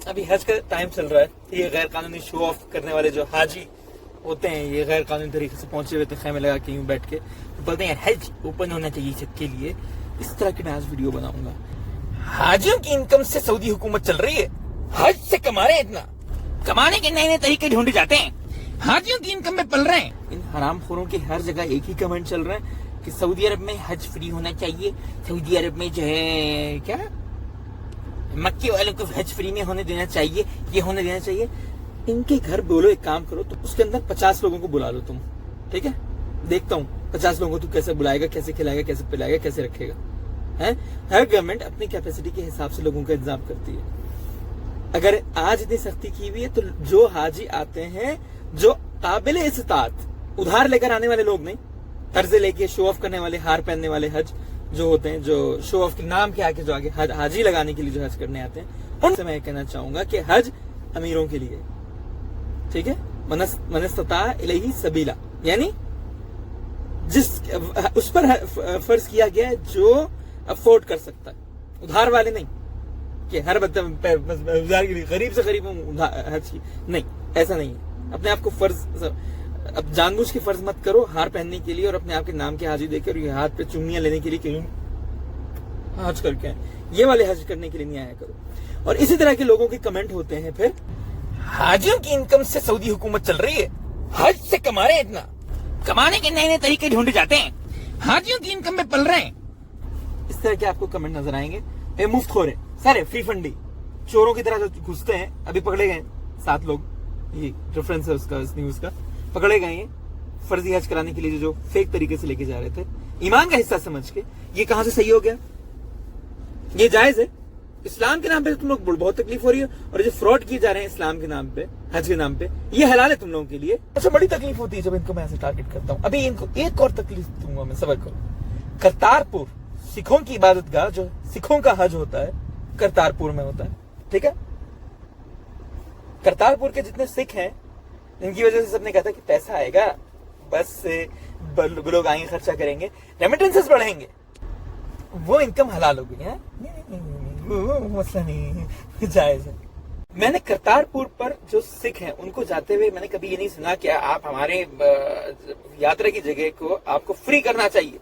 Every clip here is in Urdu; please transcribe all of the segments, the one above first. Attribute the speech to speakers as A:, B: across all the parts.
A: ابھی حج کا ٹائم چل رہا ہے، یہ غیر قانونی شو آف کرنے والے جو حاجی ہوتے ہیں، یہ غیر قانونی طریقے سے پہنچے ہوئے تھے خیمے لگا کے یوں بیٹھ کے بولتے ہیں حج اوپن ہونا چاہیے سب کے لیے. اس طرح کی میں آج ویڈیو بناؤں گا. حاجیوں کی انکم سے سعودی حکومت چل رہی ہے، حج سے کما رہے ہیں، اتنا کمانے کے نئے نئے طریقے ڈھونڈے جاتے ہیں، حاجیوں کی انکم میں پل رہے ہیں. ان حرام خوروں کے ہر جگہ ایک ہی کمنٹ چل رہا ہے کہ سعودی عرب میں حج فری ہونا چاہیے، سعودی عرب میں جو ہے کیا مکے والوں کو حج فری میں ہونے دینا چاہیے، یہ ہونے دینا چاہیے. ان کے گھر بولو، ایک کام کرو تو اس کے اندر 50 لوگوں کو بلا لو تم، ٹھیک ہے؟ دیکھتا ہوں 50 لوگوں کو تو کیسے بلائے گا، کیسے کھلائے گا، کیسے پلائے گا، کیسے رکھے گا. ہر گورنمنٹ اپنی کیپیسٹی کے حساب سے لوگوں کا انتظام کرتی ہے. اگر آج اتنی سختی کی ہوئی ہے تو جو حاجی آتے ہیں، جو قابل استطاعت، ادھار لے کر آنے والے لوگ نہیں، قرضے لے کے شو آف کرنے والے، ہار پہننے والے حج جو ہوتے ہیں، جو شو آف کے نام کے آگے جو آگے حاجی لگانے کے لیے جو حج کرنے آتے ہیں، ان سے میں کہنا چاہوں گا کہ حج امیروں کے لیے، ٹھیک ہے؟ من استطاع الیہ سبیلا، یعنی جس اس پر فرض کیا گیا ہے جو افورڈ کر سکتا ہے، ادھار والے نہیں کہ ہر ادھار کے لیے غریب سے غریب حج کی، نہیں، ایسا نہیں ہے. اپنے آپ کو فرض، اب جان بوجھ کے فرض مت کرو ہار پہننے کے لیے اور اپنے آپ کے نام کے حاجی دے کے اور یہ ہاتھ پہ چمیاں لینے کے لیے کہ حج کر کے یہ والے حج کرنے کے لیے نہیں آیا کرو. اور اسی طرح کے لوگوں کے کمنٹ ہوتے ہیں پھر حاجیوں کی انکم سے سعودی حکومت چل رہی ہے، حج سے کما رہے ہیں، اتنا کمانے کے نئے نئے طریقے ڈھونڈے جاتے ہیں، حاجیوں کی انکم میں پل رہے ہیں. اس طرح کے آپ کو کمنٹ نظر آئیں گے. اے مفت خورے سارے فری فنڈی چوروں کی طرح جو گھستے ہیں، ابھی پکڑے گئے 7 لوگ، یہ ریفرنس ہے اس کا، اس نیوز کا، پکڑے گئے ہیں فرضی حج کرانے کے لیے جو فیک طریقے سے لے کے جا رہے تھے ایمان کا حصہ سمجھ کے. یہ کہاں سے صحیح ہو گیا؟ یہ جائز ہے؟ اسلام کے نام پہ تم لوگ بہت تکلیف ہو رہی ہے، اور جو فراڈ کیے جا رہے ہیں اسلام کے نام پہ، حج کے نام پہ، یہ حلال ہے تم لوگوں کے لیے. اچھا، بڑی تکلیف ہوتی ہے جب ان کو میں ایسے ٹارگٹ کرتا ہوں. ابھی ان کو ایک اور تکلیف دوں گا میں، صبر کرو. کرتارپور سکھوں کی عبادت گاہ، جو سکھوں کا حج ہوتا ہے، کرتارپور میں ہوتا ہے، ٹھیک ہے؟ کرتارپور کے جتنے سکھ ہیں، ان کی وجہ سے سب نے کہا تھا کہ پیسہ آئے گا، بس سے لوگ آئیں گے، خرچہ کریں گے، ریمیٹنسز بڑھیں گے، وہ انکم حلال ہو گئی ہے، مسئلہ نہیں، جائز ہے. میں نے کرتارپور پر جو سکھ ہیں ان کو جاتے ہوئے میں نے کبھی یہ نہیں سنا کہ آپ ہمارے یاترا کی جگہ کو آپ کو فری کرنا چاہیے،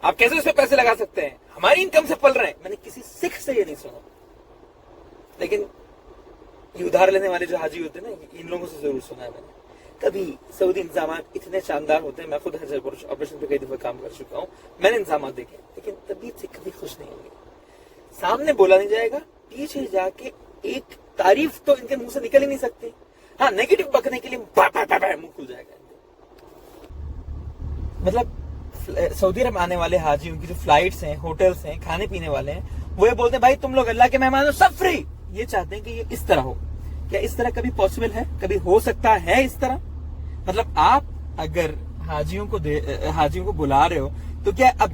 A: آپ کیسے اس پہ پیسے لگا سکتے ہیں، ہماری انکم سے پل رہے ہیں. میں نے کسی سکھ سے یہ نہیں سنا. لیکن یہ ادھار لینے والے جو حاجی ہوتے ہیں نا، ان لوگوں سے ضرور سنا ہے میں نے. کبھی سعودی انتظامات اتنے شاندار ہوتے ہیں، میں خود حج آپریشن پہ کئی دفعہ کام کر چکا ہوں، میں نے انتظامات دیکھے، لیکن طبیعت سے کبھی خوش نہیں ہوگی. سامنے بولا نہیں جائے گا، پیچھے جا کے ایک تعریف تو ان کے منہ سے نکل ہی نہیں سکتی. ہاں، نیگیٹو بکنے کے لیے منہ کھل جائے گا. مطلب سعودی عرب آنے والے حاجیوں کی جو فلائٹس ہیں، ہوٹلس ہیں، کھانے پینے والے ہیں، وہ یہ بولتے ہیں بھائی تم لوگ اللہ کے مہمان ہو، سب فری. یہ چاہتے ہیں کہ یہ اس طرح ہو. کیا اس طرح کبھی پاسبل ہے؟ کبھی ہو سکتا ہے اس طرح؟ مطلب آپ اگر حاجیوں کو بلا رہے ہو تو کیا اب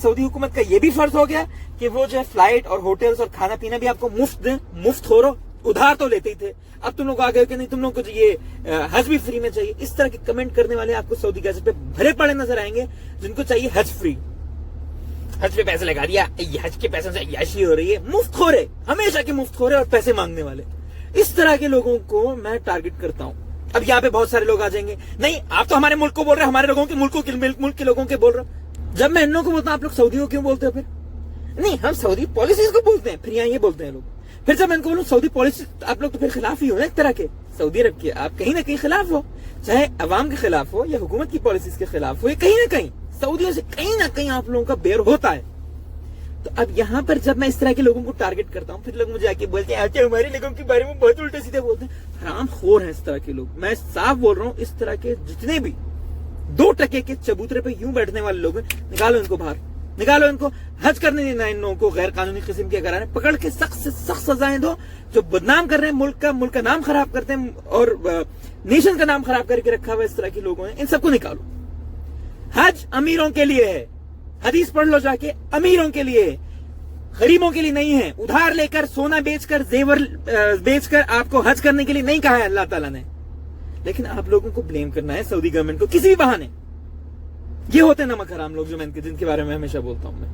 A: سعودی حکومت کا یہ بھی فرض ہو گیا کہ وہ جو ہے فلائٹ اور ہوٹلز اور کھانا پینا بھی آپ کو مفت دیں؟ مفت ہو رہو، ادھار تو لیتے ہی تھے، اب تم لوگ آ گئے کہ نہیں تم لوگ کو یہ حج بھی فری میں چاہیے. اس طرح کے کمنٹ کرنے والے آپ کو سعودی گیزٹ پہ بھرے پڑے نظر آئیں گے، جن کو چاہیے حج فری. حج پہ پیسے لگا دیا، حج کے پیسوں سے عیاشی ہو رہی ہے. مفت خورے، ہمیشہ کے مفت خورے اور پیسے مانگنے والے، اس طرح کے لوگوں کو میں ٹارگٹ کرتا ہوں. اب یہاں پہ بہت سارے لوگ آ جائیں گے، نہیں آپ تو ہمارے ملک کو بول رہے ہیں، ہمارے لوگوں کے ملک کے لوگوں کے بول رہے ہو. جب میں ان لوگوں کو بولتا ہوں آپ لوگ سعودی کو کیوں بولتے ہو؟ پھر نہیں، ہم سعودی پالیسیز کو بولتے ہیں، پھر یہاں یہ بولتے ہیں لوگ. پھر جب میں ان کو بولوں سعودی پالیسی، آپ لوگ تو پھر خلاف ہی ہو نا ایک طرح کے. سعودی عرب کے آپ کہیں نہ کہیں خلاف ہو، چاہے عوام کے خلاف ہو یا حکومت کی پالیسیز کے خلاف ہو، یا کہیں نہ کہیں سعودیوں سے کہیں نہ کہیں آپ لوگوں کا بیر ہوتا ہے. تو اب یہاں پر جب میں اس طرح کے لوگوں کو ٹارگٹ کرتا ہوں، پھر لوگ مجھے آ کے بولتے ہیں اچھا ہمارے لوگوں کے بارے میں بہت الٹے سیدھے بولتے ہیں. حرام خور ہیں اس طرح کے لوگ. میں صاف بول رہا ہوں، اس طرح کے جتنے بھی 2% کے چبوترے پہ یوں بیٹھنے والے لوگ ہیں، نکالو ان کو باہر، نکالو ان کو. حج کرنے دینا ان لوگوں کو، غیر قانونی قسم کے اگر پکڑ کے سخت سے سخت سزائیں دو. جو بدنام کر رہے ہیں ملک کا نام خراب کرتے ہیں اور نیشن کا نام خراب کر کے رکھا ہوا اس طرح کے لوگوں ہیں، ان سب کو نکالو. حج امیروں کے لیے ہے، حدیث پڑھ لو جا کے، امیروں کے لیے، غریبوں کے لیے نہیں ہے. ادھار لے کر، سونا بیچ کر، زیور بیچ کر آپ کو حج کرنے کے لیے نہیں کہا ہے اللہ تعالیٰ نے. لیکن آپ لوگوں کو بلیم کرنا ہے سعودی گورنمنٹ کو کسی بھی بہانے. یہ ہوتے ہیں نمک حرام لوگ، جو میں جن کے بارے میں ہمیشہ بولتا ہوں میں.